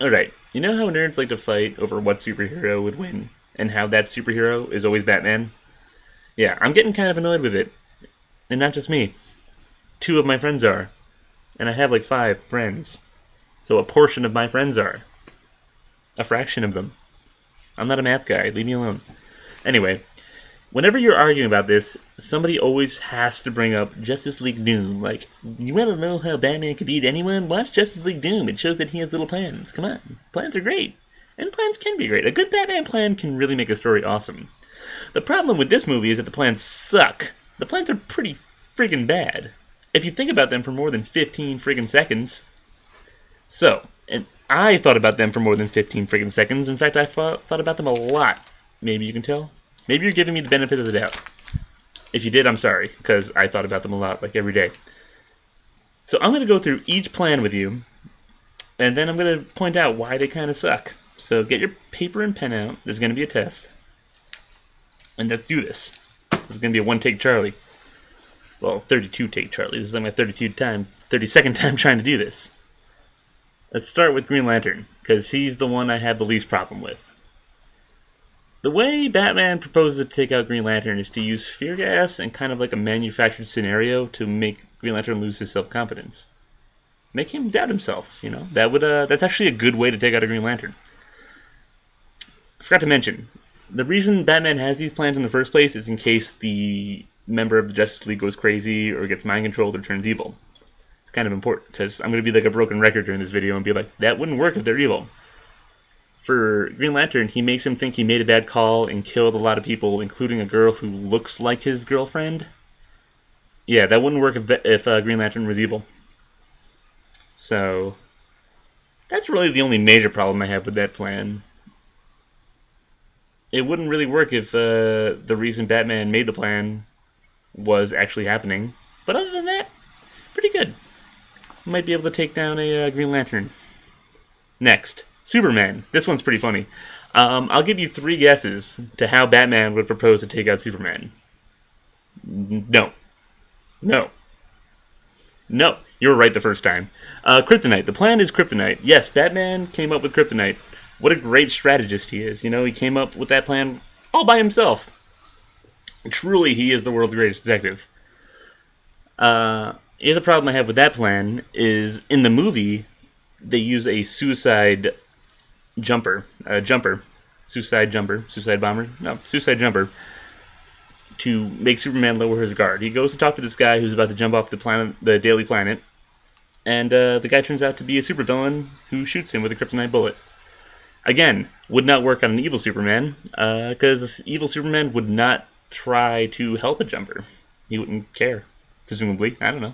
Alright, you know how nerds like to fight over what superhero would win, and how that superhero is always Batman? Yeah, I'm getting kind of annoyed with it. And not just me. Two of my friends are. And I have like 5 friends. So a portion of my friends are. A fraction of them. I'm not a math guy, leave me alone. Anyway, whenever you're arguing about this, somebody always has to bring up Justice League Doom. Like, you want to know how Batman can beat anyone? Watch Justice League Doom. It shows that he has little plans. Come on. Plans are great. And plans can be great. A good Batman plan can really make a story awesome. The problem with this movie is that the plans suck. The plans are pretty friggin' bad. If you think about them for more than 15 friggin' seconds. So, and I thought about them for more than 15 friggin' seconds. In fact, I thought about them a lot. Maybe you can tell. Maybe you're giving me the benefit of the doubt. If you did, I'm sorry, because I thought about them a lot, like every day. So I'm going to go through each plan with you, and then I'm going to point out why they kind of suck. So get your paper and pen out. There's going to be a test. And let's do this. This is going to be a one-take Charlie. Well, 32-take Charlie. This is like my 32nd time trying to do this. Let's start with Green Lantern, because he's the one I have the least problem with. The way Batman proposes to take out Green Lantern is to use fear gas and kind of like a manufactured scenario to make Green Lantern lose his self-confidence. Make him doubt himself, you know. That's actually a good way to take out a Green Lantern. I forgot to mention, the reason Batman has these plans in the first place is in case the member of the Justice League goes crazy or gets mind controlled or turns evil. It's kind of important, because I'm going to be like a broken record during this video and be like, that wouldn't work if they're evil. For Green Lantern, he makes him think he made a bad call and killed a lot of people, including a girl who looks like his girlfriend. Yeah, that wouldn't work if Green Lantern was evil. So, that's really the only major problem I have with that plan. It wouldn't really work if the reason Batman made the plan was actually happening. But other than that, pretty good. Might be able to take down a Green Lantern. Next. Superman. This one's pretty funny. I'll give you 3 guesses to how Batman would propose to take out Superman. No. No. No. You were right the first time. Kryptonite. The plan is Kryptonite. Yes, Batman came up with Kryptonite. What a great strategist he is. You know, he came up with that plan all by himself. Truly, he is the world's greatest detective. Here's a problem I have with that plan, is in the movie, they use a suicide jumper, suicide bomber, to make Superman lower his guard. He goes to talk to this guy who's about to jump off the Daily Planet, and the guy turns out to be a supervillain who shoots him with a kryptonite bullet. Again, would not work on an evil Superman, because evil Superman would not try to help a jumper. He wouldn't care, presumably. I don't know.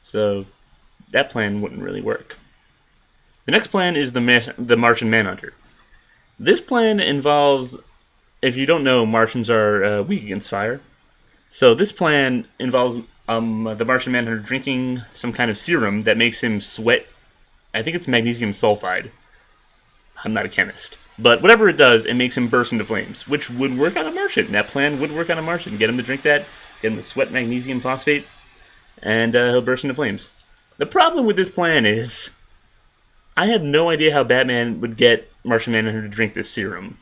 So, that plan wouldn't really work. The next plan is the Martian Manhunter. This plan involves, if you don't know, Martians are weak against fire. So this plan involves the Martian Manhunter drinking some kind of serum that makes him sweat. I think it's magnesium sulfide. I'm not a chemist. But whatever it does, it makes him burst into flames, which would work on a Martian. That plan would work on a Martian. Get him to drink that, get him to sweat magnesium phosphate, and he'll burst into flames. The problem with this plan is, I have no idea how Batman would get Martian Manhunter to drink this serum.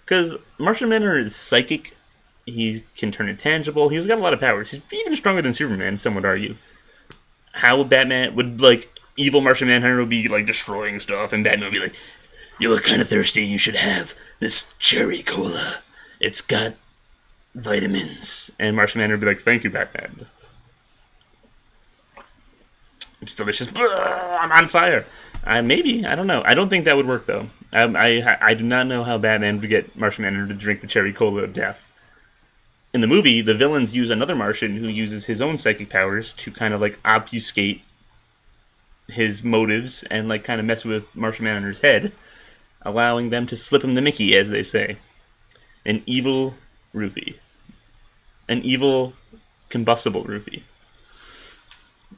Because Martian Manhunter is psychic, he can turn intangible, he's got a lot of powers. He's even stronger than Superman, some would argue. How would Batman, evil Martian Manhunter would be, destroying stuff, and Batman would be like, you look kind of thirsty, you should have this cherry cola. It's got vitamins. And Martian Manhunter would be like, thank you, Batman. It's delicious. I'm on fire. Maybe. I don't know. I don't think that would work, though. I do not know how Batman would get Martian Manhunter to drink the cherry cola of death. In the movie, the villains use another Martian who uses his own psychic powers to kind of, obfuscate his motives and, kind of mess with Martian Manhunter's head, allowing them to slip him the Mickey, as they say. An evil roofie. An evil, combustible roofie.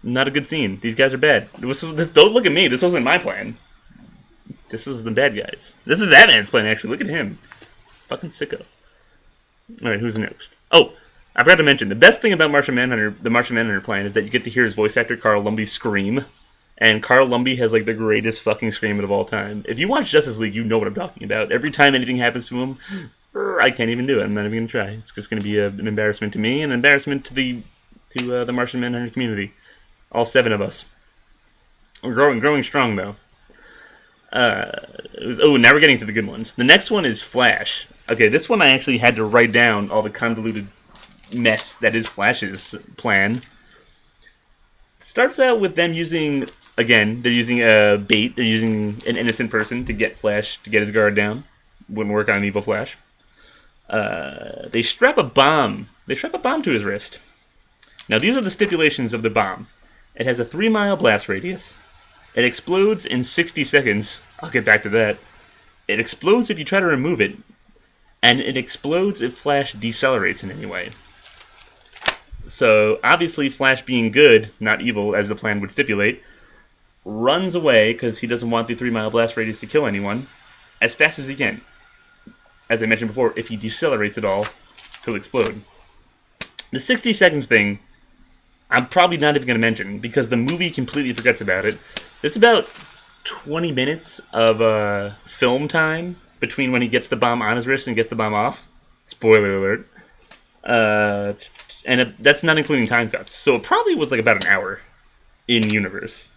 Not a good scene. These guys are bad. Don't look at me. This wasn't my plan. This was the bad guys. This is Batman's plan, actually. Look at him. Fucking sicko. Alright, who's next? Oh, I forgot to mention, the best thing about the Martian Manhunter plan is that you get to hear his voice actor, Carl Lumbly, scream. And Carl Lumbly has like the greatest fucking scream of all time. If you watch Justice League, you know what I'm talking about. Every time anything happens to him, I can't even do it. I'm not even gonna try. It's just gonna be an embarrassment to me, and an embarrassment to the Martian Manhunter community. All 7 of us. We're growing strong though. Now we're getting to the good ones. The next one is Flash. Okay, this one I actually had to write down all the convoluted mess that is Flash's plan. Starts out with them using, again, they're using a bait. They're using an innocent person to get Flash, to get his guard down. Wouldn't work on an evil Flash. They strap a bomb. They strap a bomb to his wrist. Now, these are the stipulations of the bomb. It has a 3-mile blast radius. It explodes in 60 seconds. I'll get back to that. It explodes if you try to remove it. And it explodes if Flash decelerates in any way. So, obviously, Flash being good, not evil, as the plan would stipulate, runs away because he doesn't want the 3-mile blast radius to kill anyone as fast as he can. As I mentioned before, if he decelerates at all, he'll explode. The 60 seconds thing, I'm probably not even going to mention because the movie completely forgets about it. It's about 20 minutes of film time between when he gets the bomb on his wrist and gets the bomb off. Spoiler alert. And that's not including time cuts. So it probably was like about an hour in universe.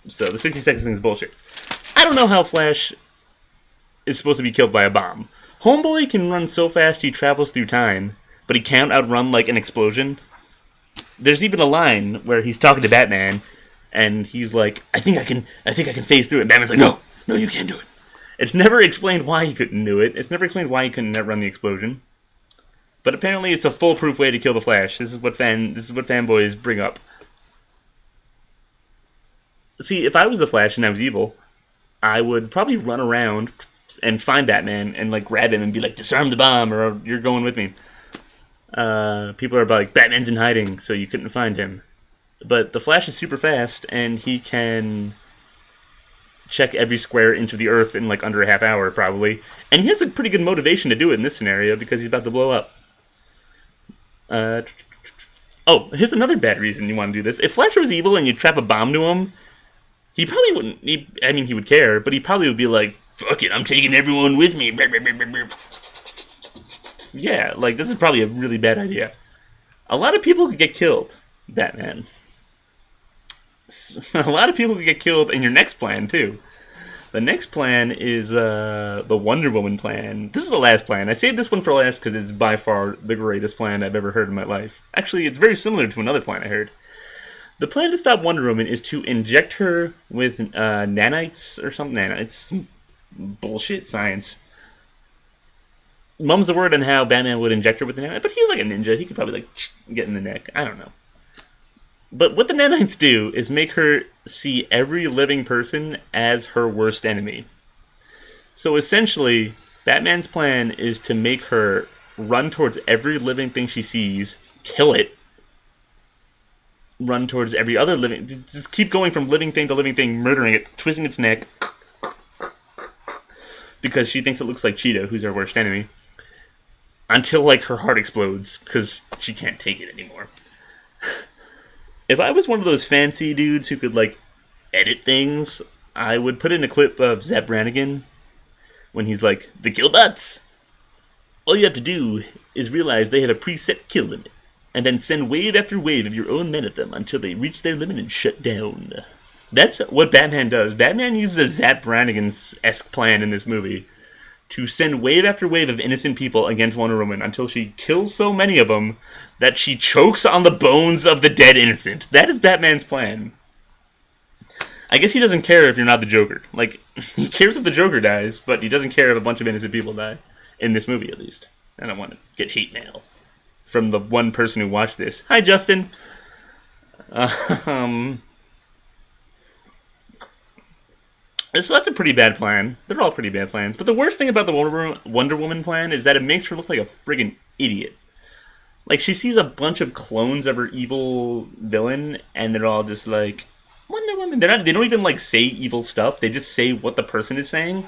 So the 60 seconds thing is bullshit. I don't know how Flash is supposed to be killed by a bomb. Homeboy can run so fast he travels through time, but he can't outrun like an explosion. There's even a line where he's talking to Batman, and he's like, I think I can phase through it. Batman's like, no, you can't do it. It's never explained why he couldn't do it. It's never explained why he couldn't outrun the explosion. But apparently it's a foolproof way to kill the Flash. This is what fanboys bring up. See, if I was the Flash and I was evil, I would probably run around and find Batman and like grab him and be like, disarm the bomb, or you're going with me. People are like, Batman's in hiding, so you couldn't find him. But the Flash is super fast, and he can check every square inch of the Earth in like under a half hour, probably. And he has a pretty good motivation to do it in this scenario because he's about to blow up. Here's another bad reason you want to do this. If Flash was evil and you trap a bomb to him, he probably wouldn't. He would care, but he probably would be like, "Fuck it, I'm taking everyone with me." Yeah, like this is probably a really bad idea. A lot of people could get killed, Batman. A lot of people could get killed in your next plan too. The next plan is the Wonder Woman plan. This is the last plan. I saved this one for last because it's by far the greatest plan I've ever heard in my life. Actually, it's very similar to another plan I heard. The plan to stop Wonder Woman is to inject her with nanites or something. Nanites. Bullshit science. Mum's the word on how Batman would inject her with the nanite, but he's like a ninja. He could probably like get in the neck. I don't know. But what the nanites do is make her see every living person as her worst enemy. So essentially, Batman's plan is to make her run towards every living thing she sees, kill it, run towards every other living... Just keep going from living thing to living thing, murdering it, twisting its neck, because she thinks it looks like Cheetah, who's her worst enemy, until like her heart explodes, because she can't take it anymore. If I was one of those fancy dudes who could, like, edit things, I would put in a clip of Zap Brannigan when he's like, the Killbots! All you have to do is realize they have a preset kill limit, and then send wave after wave of your own men at them until they reach their limit and shut down. That's what Batman does. Batman uses a Zap Brannigan-esque plan in this movie to send wave after wave of innocent people against Wonder Woman until she kills so many of them that she chokes on the bones of the dead innocent. That is Batman's plan. I guess he doesn't care if you're not the Joker. Like, he cares if the Joker dies, but he doesn't care if a bunch of innocent people die. In this movie, at least. I don't want to get hate mail from the one person who watched this. Hi, Justin. So that's a pretty bad plan. They're all pretty bad plans. But the worst thing about the Wonder Woman plan is that it makes her look like a friggin' idiot. Like, she sees a bunch of clones of her evil villain, and they're all just like, Wonder Woman. They don't even, like, say evil stuff. They just say what the person is saying.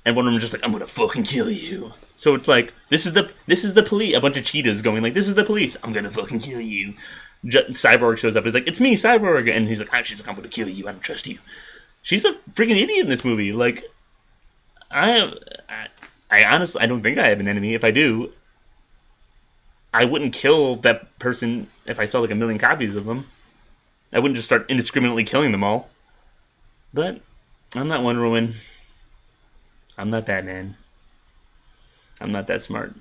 And Wonder Woman's just like, I'm gonna fucking kill you. So it's like, this is the police. A bunch of cheetahs going like, this is the police. I'm gonna fucking kill you. Cyborg shows up. He's like, "It's me, Cyborg," and he's like, "She's like, I'm gonna kill you. I don't trust you." She's a freaking idiot in this movie. Like, I, I honestly, I don't think I have an enemy. If I do, I wouldn't kill that person if I saw like a million copies of them. I wouldn't just start indiscriminately killing them all. But I'm not Wonder Woman. I'm not Batman. I'm not that smart.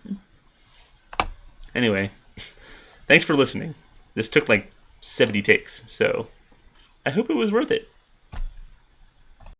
Anyway, thanks for listening. This took like 70 takes, so I hope it was worth it.